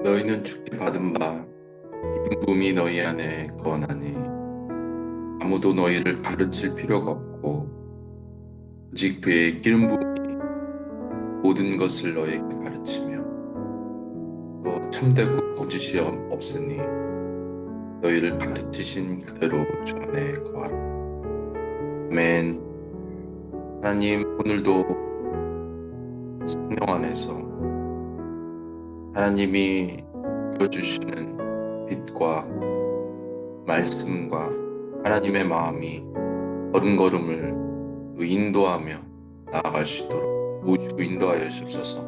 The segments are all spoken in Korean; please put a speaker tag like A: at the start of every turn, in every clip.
A: 너희는 주께 받은 바 기름 부음이 너희 안에 거하나니 아무도 너희를 가르칠 필요가 없고 오직 그의 기름 부음이 모든 것을 너희에게 가르치며 또 참되고 거짓이 없으니 너희를 가르치신 그대로 주 안에 거하라. 아멘. 하나님, 오늘도 성령 안에서 하나님이 보여주시는 빛과 말씀과 하나님의 마음이 걸음걸음을 인도하며 나아갈 수 있도록 모시고 인도하여 주옵소서.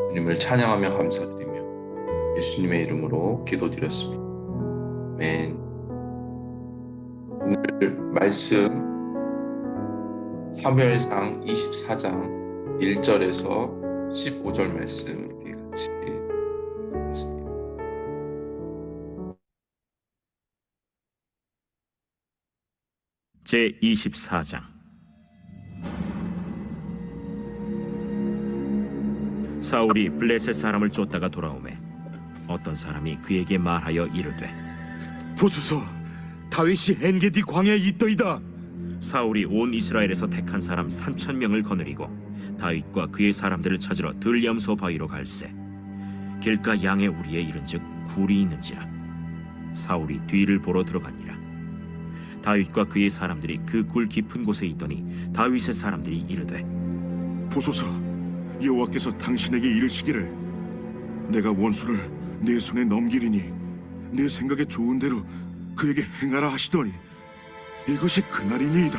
A: 주님을 찬양하며 감사드리며 예수님의 이름으로 기도드렸습니다. 아멘. 오늘 말씀 사무엘상 24장 1절에서 15절 말씀 같이 읽겠습니다.
B: 제24장. 사울이 블레셋 사람을 쫓다가 돌아오매 어떤 사람이 그에게 말하여 이르되,
C: 보소서, 다윗이 엔게디 광야에 있더이다.
B: 사울이 온 이스라엘에서 택한 사람 3,000명을 거느리고 다윗과 그의 사람들을 찾으러 들리암소 바위로 갈새 길가 양의 우리에 이른즉 굴이 있는지라. 사울이 뒤를 보러 들어가니라. 다윗과 그의 사람들이 그 굴 깊은 곳에 있더니 다윗의 사람들이 이르되,
C: 보소서, 여호와께서 당신에게 이르시기를 내가 원수를 내 손에 넘기리니 내 생각에 좋은 대로 그에게 행하라 하시더니 이것이 그날이니이다.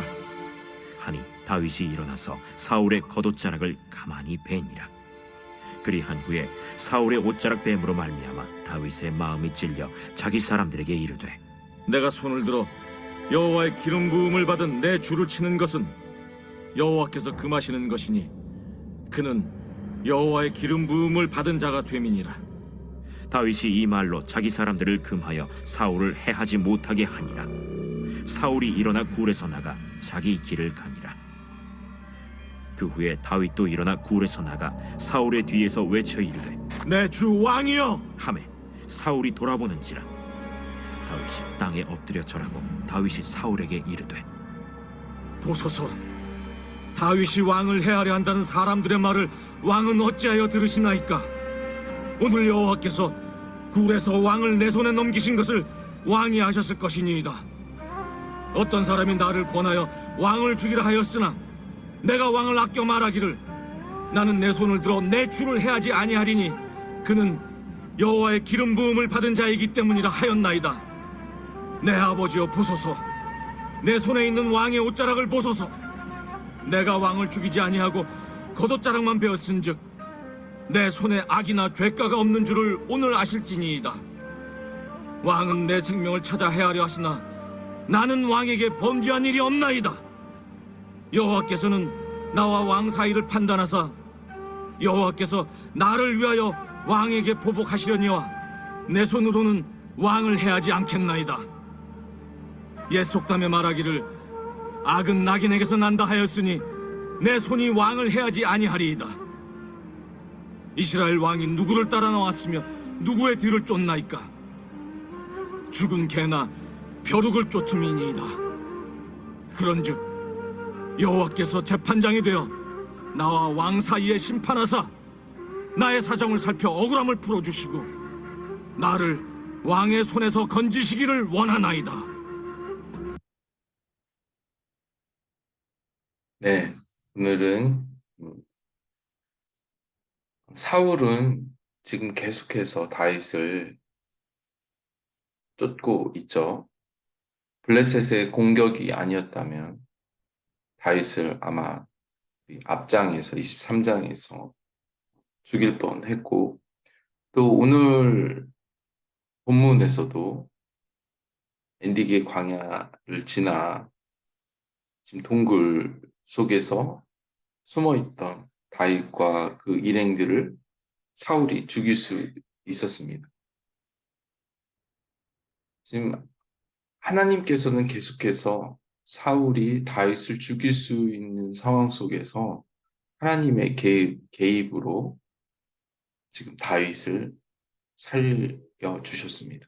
B: 하니 다윗이 일어나서 사울의 겉옷자락을 가만히 베니라. 그리한 후에 사울의 옷자락 뱀으로 말미암아 다윗의 마음이 찔려 자기 사람들에게 이르되,
D: 내가 손을 들어 여호와의 기름 부음을 받은 내 줄을 치는 것은 여호와께서 금하시는 것이니 그는 여호와의 기름 부음을 받은 자가 됨이니라.
B: 다윗이 이 말로 자기 사람들을 금하여 사울을 해하지 못하게 하니라. 사울이 일어나 굴에서 나가 자기 길을 가니라. 그 후에 다윗도 일어나 굴에서 나가 사울의 뒤에서 외쳐 이르되,
D: 내 주 왕이여!
B: 하매 사울이 돌아보는지라. 다윗이 땅에 엎드려 절하고 다윗이 사울에게 이르되,
D: 보소서, 다윗이 왕을 해하려 한다는 사람들의 말을 왕은 어찌하여 들으시나이까? 오늘 여호와께서 굴에서 왕을 내 손에 넘기신 것을 왕이 아셨을 것이니이다. 어떤 사람이 나를 권하여 왕을 죽이라 하였으나 내가 왕을 아껴 말하기를 나는 내 손을 들어 내 주를 해하지 아니하리니 그는 여호와의 기름 부음을 받은 자이기 때문이라 하였나이다. 내 아버지여, 보소서, 내 손에 있는 왕의 옷자락을 보소서. 내가 왕을 죽이지 아니하고 겉옷자락만 베었은즉 내 손에 악이나 죄가가 없는 줄을 오늘 아실지니이다. 왕은 내 생명을 찾아 해하려 하시나 나는 왕에게 범죄한 일이 없나이다. 여호와께서는 나와 왕 사이를 판단하사 여호와께서 나를 위하여 왕에게 보복하시려니와 내 손으로는 왕을 해하지 않겠나이다. 옛 속담에 말하기를 악은 낙인에게서 난다 하였으니 내 손이 왕을 해하지 아니하리이다. 이스라엘 왕이 누구를 따라 나왔으며 누구의 뒤를 쫓나이까? 죽은 개나 벼룩을 쫓음이니이다. 그런즉 여호와께서 재판장이 되어 나와 왕 사이에 심판하사 나의 사정을 살펴 억울함을 풀어주시고 나를 왕의 손에서 건지시기를 원하나이다.
A: 네, 오늘은 사울은 지금 계속해서 다윗을 쫓고 있죠. 블레셋의 공격이 아니었다면 다윗을 아마 앞장에서 23장에서 죽일 뻔했고, 또 오늘 본문에서도 엔디게 광야를 지나 지금 동굴 속에서 숨어있던 다윗과 그 일행들을 사울이 죽일 수 있었습니다. 지금 하나님께서는 계속해서 사울이 다윗을 죽일 수 있는 상황 속에서 하나님의 개입으로 지금 다윗을 살려주셨습니다.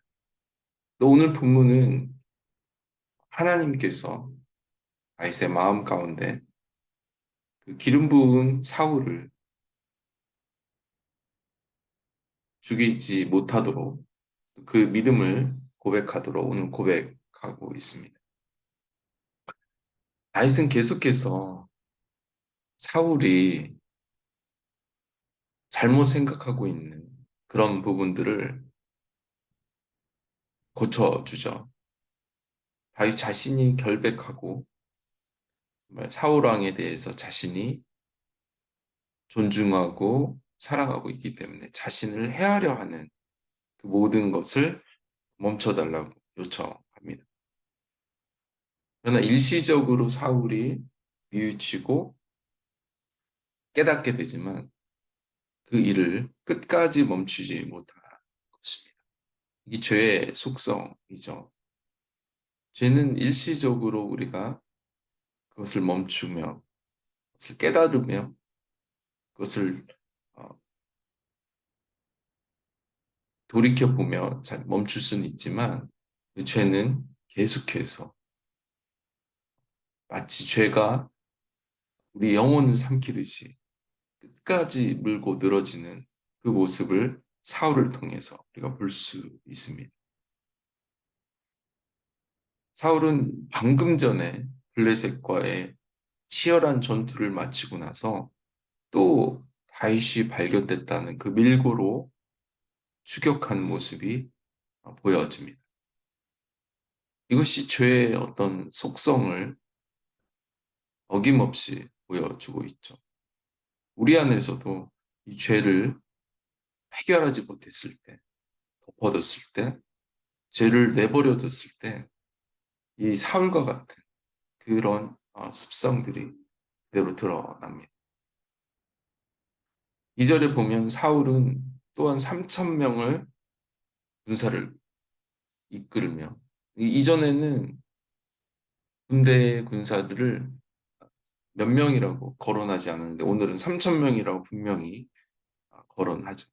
A: 또 오늘 본문은 하나님께서 다윗의 마음 가운데 그 기름 부은 사울을 죽이지 못하도록 그 믿음을 고백하도록 오늘 고백하고 있습니다. 다윗은 계속해서 사울이 잘못 생각하고 있는 그런 부분들을 고쳐주죠. 다윗 자신이 결백하고 정말 사울 왕에 대해서 자신이 존중하고 사랑하고 있기 때문에 자신을 해하려 하는 그 모든 것을 멈춰달라고 요청합니다. 그러나 일시적으로 사울이 뉘우치고 깨닫게 되지만 그 일을 끝까지 멈추지 못한 것입니다. 이게 죄의 속성이죠. 죄는 일시적으로 우리가 그것을 멈추며, 그것을 깨달으며, 그것을 어, 돌이켜보며 멈출 수는 있지만 그 죄는 계속해서 마치 죄가 우리 영혼을 삼키듯이 끝까지 물고 늘어지는 그 모습을 사울을 통해서 우리가 볼 수 있습니다. 사울은 방금 전에 블레셋과의 치열한 전투를 마치고 나서 또 다윗이 발견됐다는 그 밀고로 추격한 모습이 보여집니다. 이것이 죄의 어떤 속성을 어김없이 보여주고 있죠. 우리 안에서도 이 죄를 해결하지 못했을 때, 덮어뒀을 때, 죄를 내버려뒀을 때, 이 사울과 같은 그런 습성들이 그대로 드러납니다. 2절에 보면 사울은 또한 3천 명을 군사를 이끌며 이전에는 군대 군사들을 몇 명이라고 거론하지 않았는데 오늘은 3천 명이라고 분명히 거론하죠.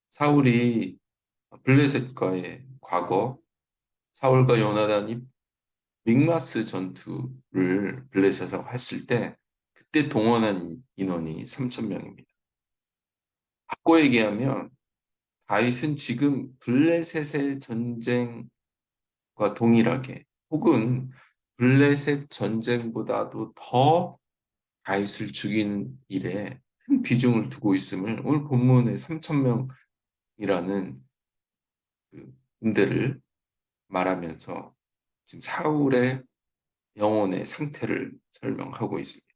A: 사울이 블레셋과의 과거 사울과 요나단이 믹마스 전투를 블레셋하고 했을 때 그때 동원한 인원이 3천 명입니다. 바꿔 얘기하면 다윗은 지금 블레셋의 전쟁과 동일하게 혹은 블레셋 전쟁보다도 더 다윗을 죽이는 일에 큰 비중을 두고 있음을 오늘 본문의 3천 명이라는 그 군대를 말하면서 지금 사울의 영혼의 상태를 설명하고 있습니다.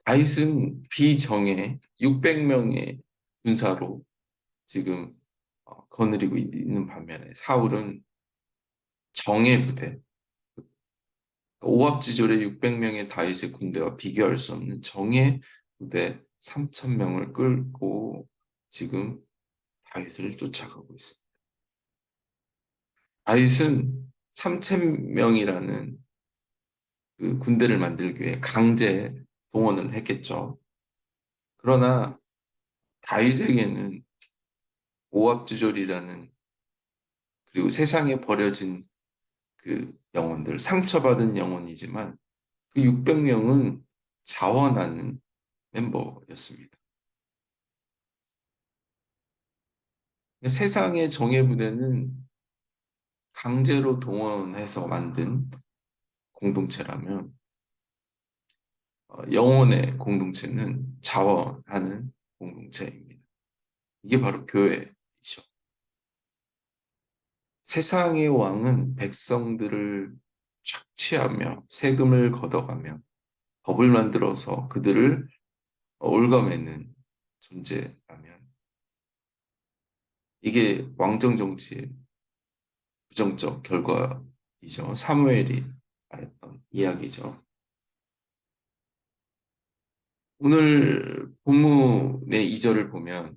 A: 다윗은 비정예 600명의 군사로 지금 거느리고 있는 반면에 사울은 정예 부대, 오합지졸의 600명의 다윗의 군대와 비교할 수 없는 정예 부대 3,000명을 끌고 지금 다윗을 쫓아가고 있습니다. 다윗은 3,000명이라는 그 군대를 만들기 위해 강제 동원을 했겠죠. 그러나 다윗에게는 오합지졸이라는 그리고 세상에 버려진 그 영혼들, 상처받은 영혼이지만 그 600명은 자원하는 멤버였습니다. 세상의 정예부대는 강제로 동원해서 만든 공동체라면 영혼의 공동체는 자원하는 공동체입니다. 이게 바로 교회이죠. 세상의 왕은 백성들을 착취하며 세금을 걷어가며 법을 만들어서 그들을 올가매는 존재라면 이게 왕정 정치의 부정적 결과이죠. 사무엘이 말했던 이야기죠. 오늘 본문의 2절을 보면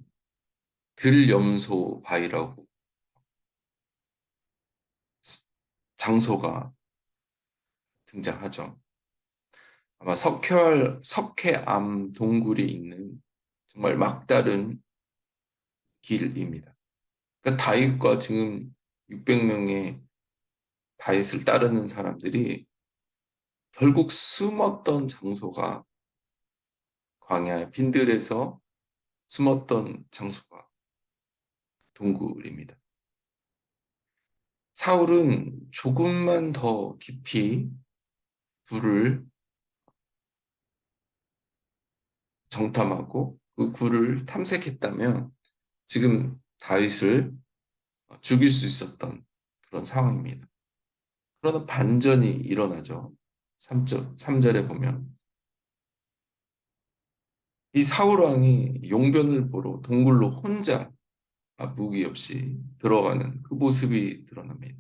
A: 들염소 바위라고 장소가 등장하죠. 아마 석회암 동굴이 있는 정말 막다른 길입니다. 그러니까 다윗과 지금 600명의 다윗을 따르는 사람들이 결국 숨었던 장소가 광야 빈들에서 숨었던 장소가 동굴입니다. 사울은 조금만 더 깊이 굴을 정탐하고 그 굴을 탐색했다면 지금 다윗을 죽일 수 있었던 그런 상황입니다. 그러나 반전이 일어나죠. 3절에 보면 이 사울 왕이 용변을 보러 동굴로 혼자 무기 없이 들어가는 그 모습이 드러납니다.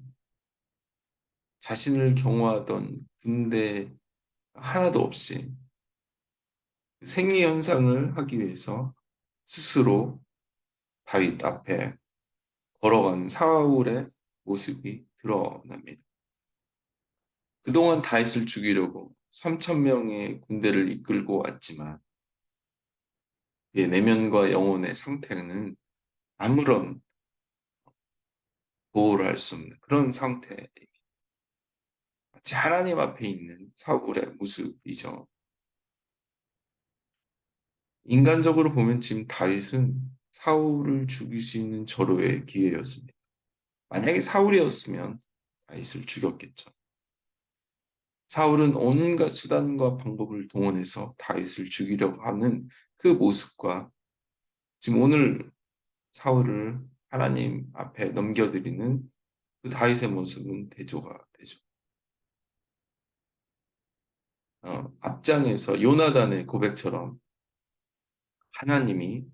A: 자신을 경호하던 군대 하나도 없이 생리 현상을 하기 위해서 스스로 다윗 앞에 걸어가는 사울의 모습이 드러납니다. 그동안 다윗을 죽이려고 3천 명의 군대를 이끌고 왔지만 그의 내면과 영혼의 상태는 아무런 보호를 할 수 없는 그런 상태. 마치 하나님 앞에 있는 사울의 모습이죠. 인간적으로 보면 지금 다윗은 사울을 죽일 수 있는 절호의 기회였습니다. 만약에 사울이었으면 다윗을 죽였겠죠. 사울은 온갖 수단과 방법을 동원해서 다윗을 죽이려고 하는 그 모습과 지금 오늘 사울을 하나님 앞에 넘겨드리는 그 다윗의 모습은 대조가 되죠. 앞장에서 요나단의 고백처럼 하나님이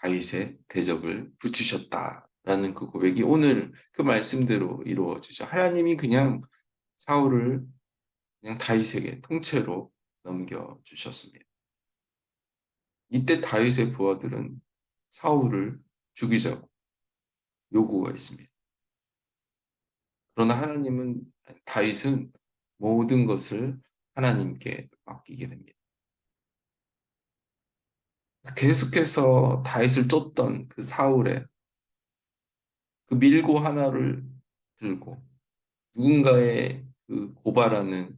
A: 다윗의 대적을 붙이셨다라는 그 고백이 오늘 그 말씀대로 이루어지죠. 하나님이 그냥 사울을 그냥 다윗에게 통째로 넘겨주셨습니다. 이때 다윗의 부하들은 사울을 죽이자고 요구가 있습니다. 그러나 다윗은 모든 것을 하나님께 맡기게 됩니다. 계속해서 다윗을 쫓던 그 사울의 그 밀고 하나를 들고 누군가의 그 고발하는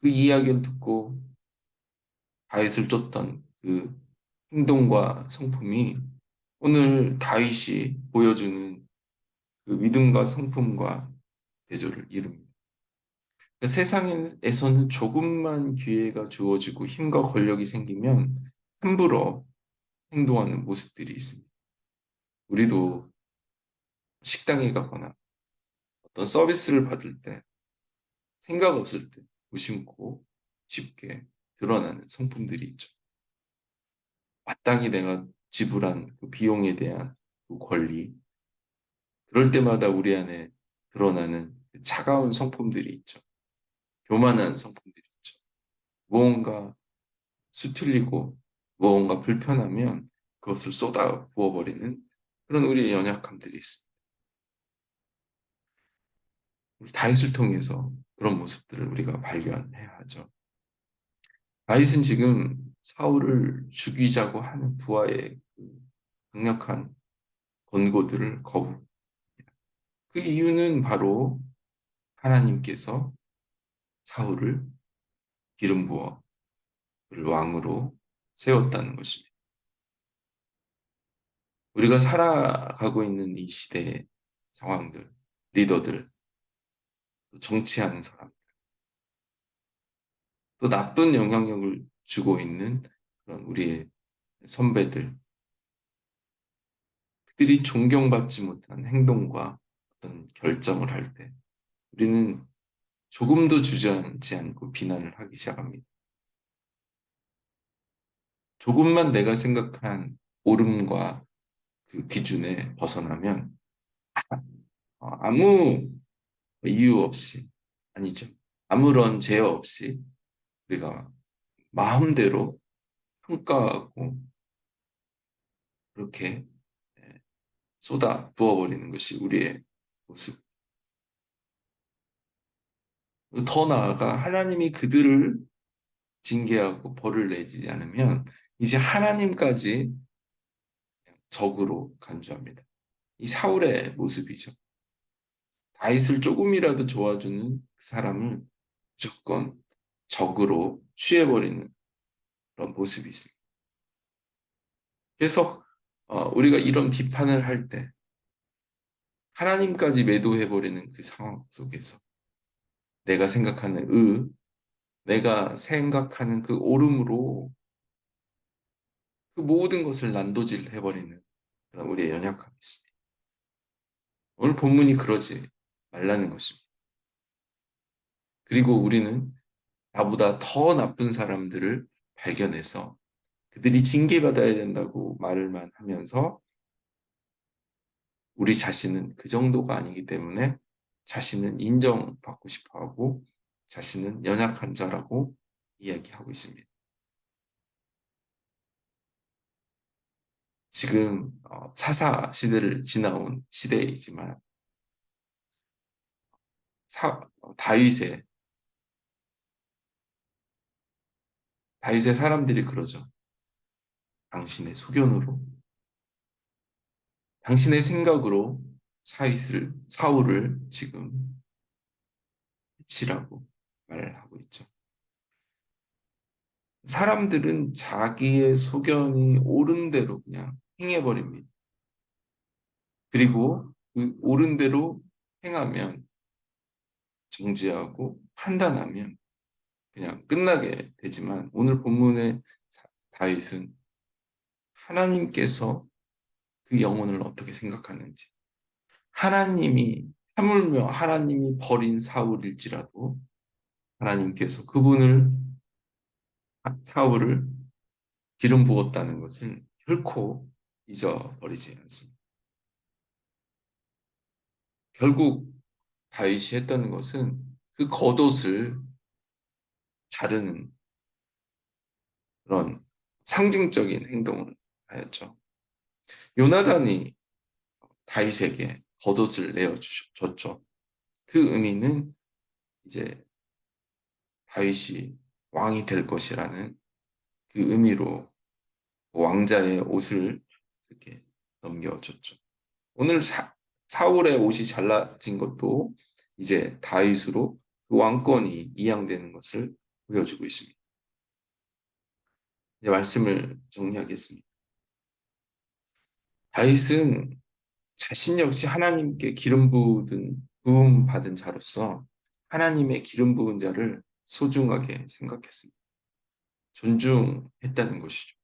A: 그 이야기를 듣고 다윗을 쫓던 그 행동과 성품이 오늘 다윗이 보여주는 그 믿음과 성품과 대조를 이룹니다. 그러니까 세상에서는 조금만 기회가 주어지고 힘과 권력이 생기면 함부로 행동하는 모습들이 있습니다. 우리도 식당에 가거나 어떤 서비스를 받을 때 생각 없을 때 무심코 쉽게 드러나는 성품들이 있죠. 마땅히 내가 지불한 그 비용에 대한 그 권리, 그럴 때마다 우리 안에 드러나는 그 차가운 성품들이 있죠. 교만한 성품들이 있죠. 무언가 수틀리고 무언가 불편하면 그것을 쏟아 부어버리는 그런 우리의 연약함들이 있습니다. 다윗을 통해서 그런 모습들을 우리가 발견해야 하죠. 다윗은 지금 사울을 죽이자고 하는 부하의 그 강력한 권고들을 거부합니다. 그 이유는 바로 하나님께서 사울을 기름 부어 그를 왕으로 세웠다는 것입니다. 우리가 살아가고 있는 이 시대의 상황들, 리더들, 또 정치하는 사람, 또 나쁜 영향력을 주고 있는 그런 우리의 선배들, 그들이 존경받지 못한 행동과 어떤 결정을 할 때 우리는 조금도 주저앉지 않고 비난을 하기 시작합니다. 조금만 내가 생각한 옳음과 그 기준에 벗어나면 아무 이유 없이 아니죠. 아무런 제어 없이 우리가 마음대로 평가하고 그렇게 쏟아 부어버리는 것이 우리의 모습. 더 나아가 하나님이 그들을 징계하고 벌을 내지 않으면 이제 하나님까지 적으로 간주합니다. 이 사울의 모습이죠. 다윗을 조금이라도 도와주는 그 사람을 무조건 적으로 취해버리는 그런 모습이 있습니다. 그래서 우리가 이런 비판을 할 때 하나님까지 매도해버리는 그 상황 속에서 내가 생각하는 내가 생각하는 그 옳음으로 그 모든 것을 난도질 해버리는 그런 우리의 연약함이 있습니다. 오늘 본문이 그러지 말라는 것입니다. 그리고 우리는 나보다 더 나쁜 사람들을 발견해서 그들이 징계받아야 된다고 말만 하면서 우리 자신은 그 정도가 아니기 때문에 자신은 인정받고 싶어 하고 자신은 연약한 자라고 이야기하고 있습니다. 지금 사사 시대를 지나온 시대이지만 다윗의 사람들이 그러죠. 당신의 소견으로, 당신의 생각으로 사울을 지금 해치라고 말하고 있죠. 사람들은 자기의 소견이 옳은 대로 그냥 행해버립니다. 그리고 그 옳은 대로 행하면 정지하고 판단하면 그냥 끝나게 되지만 오늘 본문의 다윗은 하나님께서 그 영혼을 어떻게 생각하는지 하나님이 하물며 하나님이 버린 사울일지라도 하나님께서 사울을 기름 부었다는 것을 결코 잊어버리지 않습니다. 결국 다윗이 했던 것은 그 겉옷을 자르는 그런 상징적인 행동을 하였죠. 요나단이 다윗에게 겉옷을 내어줬죠. 그 의미는 이제 다윗이 왕이 될 것이라는 그 의미로 왕자의 옷을 이렇게 넘겨줬죠. 오늘 사울의 옷이 잘라진 것도 이제 다윗으로 그 왕권이 이양되는 것을 보여주고 있습니다. 이제 말씀을 정리하겠습니다. 다윗은 자신 역시 하나님께 부음 받은 자로서 하나님의 기름 부은 자를 소중하게 생각했습니다. 존중했다는 것이죠.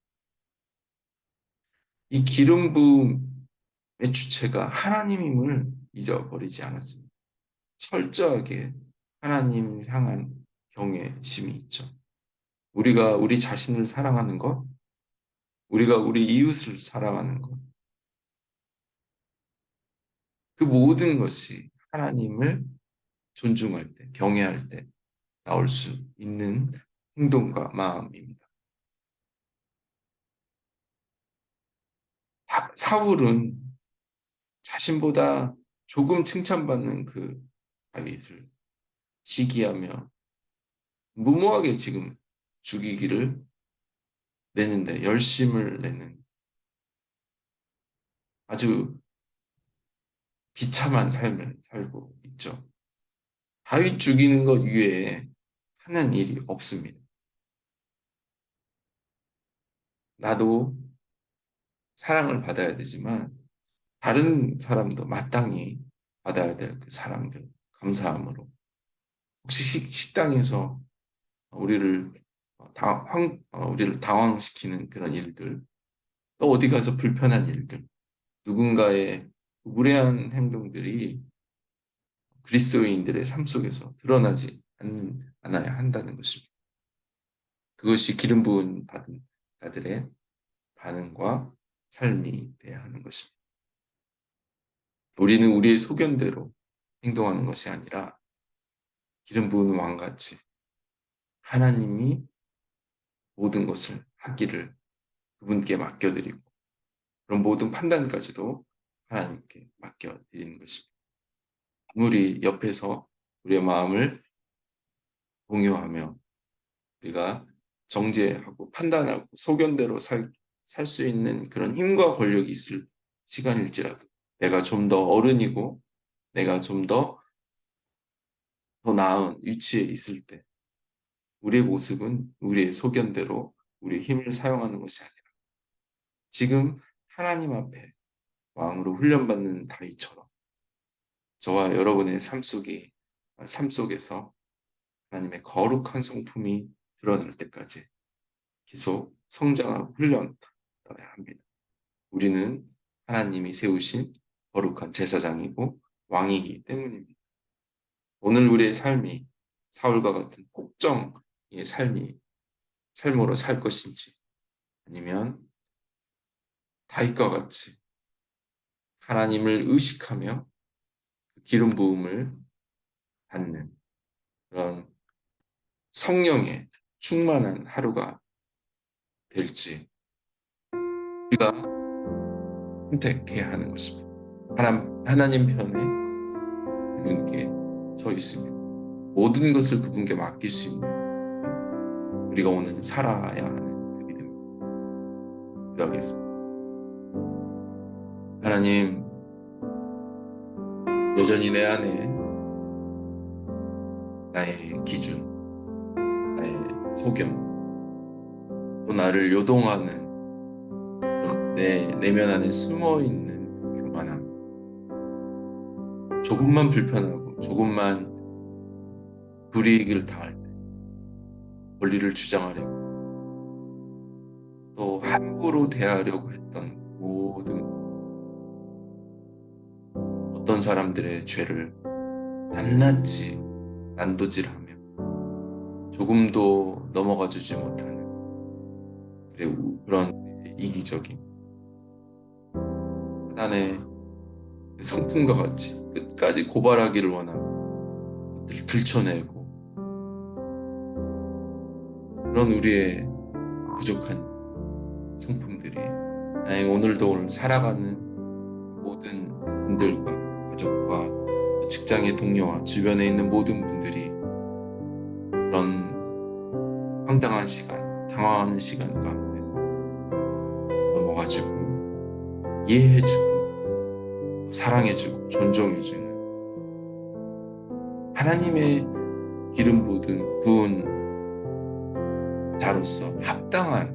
A: 이 기름 부음의 주체가 하나님임을 잊어버리지 않았습니다. 철저하게 하나님을 향한 경외심이 있죠. 우리가 우리 자신을 사랑하는 것, 우리가 우리 이웃을 사랑하는 것, 그 모든 것이 하나님을 존중할 때, 경외할 때 나올 수 있는 행동과 마음입니다. 사울은 자신보다 조금 칭찬받는 그 다윗을 시기하며 무모하게 지금 죽이기를 내는데 열심을 내는 아주 비참한 삶을 살고 있죠. 다윗 죽이는 것 외에 하는 일이 없습니다. 나도 사랑을 받아야 되지만 다른 사람도 마땅히 받아야 될 그 사람들 감사함으로 혹시 식당에서 우리를 우리를 당황시키는 그런 일들 또 어디 가서 불편한 일들 누군가의 무례한 행동들이 그리스도인들의 삶 속에서 드러나지 않아야 한다는 것입니다. 그것이 기름 부은 받은 자들의 반응과 삶이 되어야 하는 것입니다. 우리는 우리의 소견대로 행동하는 것이 아니라 기름 부은 왕같이 하나님이 모든 것을 하기를 그분께 맡겨드리고 그런 모든 판단까지도 하나님께 맡겨드리는 것입니다. 아무리 옆에서 우리의 마음을 공유하며 우리가 정죄하고 판단하고 소견대로 살 수 있는 그런 힘과 권력이 있을 시간일지라도 내가 좀 더 어른이고 내가 좀 더 나은 위치에 있을 때 우리의 모습은 우리의 소견대로 우리의 힘을 사용하는 것이 아니라 지금 하나님 앞에 왕으로 훈련받는 다윗처럼 저와 여러분의 삶 속에서 하나님의 거룩한 성품이 드러날 때까지 계속 성장하고 훈련해야 합니다. 우리는 하나님이 세우신 거룩한 제사장이고 왕이기 때문입니다. 오늘 우리의 삶이 사울과 같은 폭정의 삶으로 살 것인지 아니면 다윗과 같이 하나님을 의식하며 기름 부음을 받는 그런 성령의 충만한 하루가 될지 우리가 선택해야 하는 것입니다. 하나님 편에 그분께 서 있으며 모든 것을 그분께 맡길 수 있는 우리가 오늘 살아야 하는 그 믿음. 기도하겠습니다. 하나님, 여전히 내 안에 나의 기준, 나의 소견, 또 나를 요동하는 내 내면 안에 숨어있는 그 교만함, 조금만 불편하고 조금만 불이익을 당할 때 권리를 주장하려고 또 함부로 대하려고 했던 모든 어떤 사람들의 죄를 낱낱이 난도질하며 조금도 넘어가 주지 못하는 그런 이기적인 사단의 성품과 같이 끝까지 고발하기를 원하고 그것들을 들춰내고 그런 우리의 부족한 성품들이 하나님 오늘 살아가는 모든 분들과 가족과 직장의 동료와 주변에 있는 모든 분들이 그런 황당한 시간, 당황하는 시간 가운데 넘어가지고 이해해주고 사랑해주고 존중해주는 하나님의 기름 부은 자로서 합당한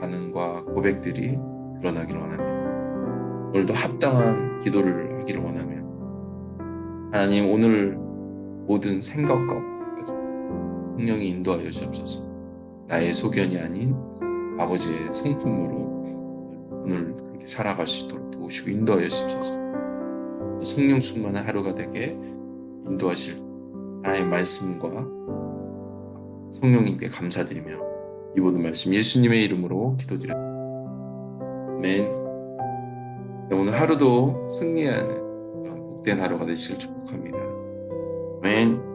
A: 반응과 고백들이 드러나기를 원합니다. 오늘도 합당한 기도를 하기를 원하며 하나님 오늘 모든 생각과 성령이 인도하여 주옵소서. 나의 소견이 아닌 아버지의 성품으로 오늘 그렇게 살아갈 수 있도록 도우시고 인도하여 주옵소서. 성령 충만한 하루가 되게 인도하실 하나님의 말씀과 성령님께 감사드리며 이 모든 말씀 예수님의 이름으로 기도드립니다. 아멘. 오늘 하루도 승리하는 그런 복된 하루가 되시길 축복합니다. 아멘.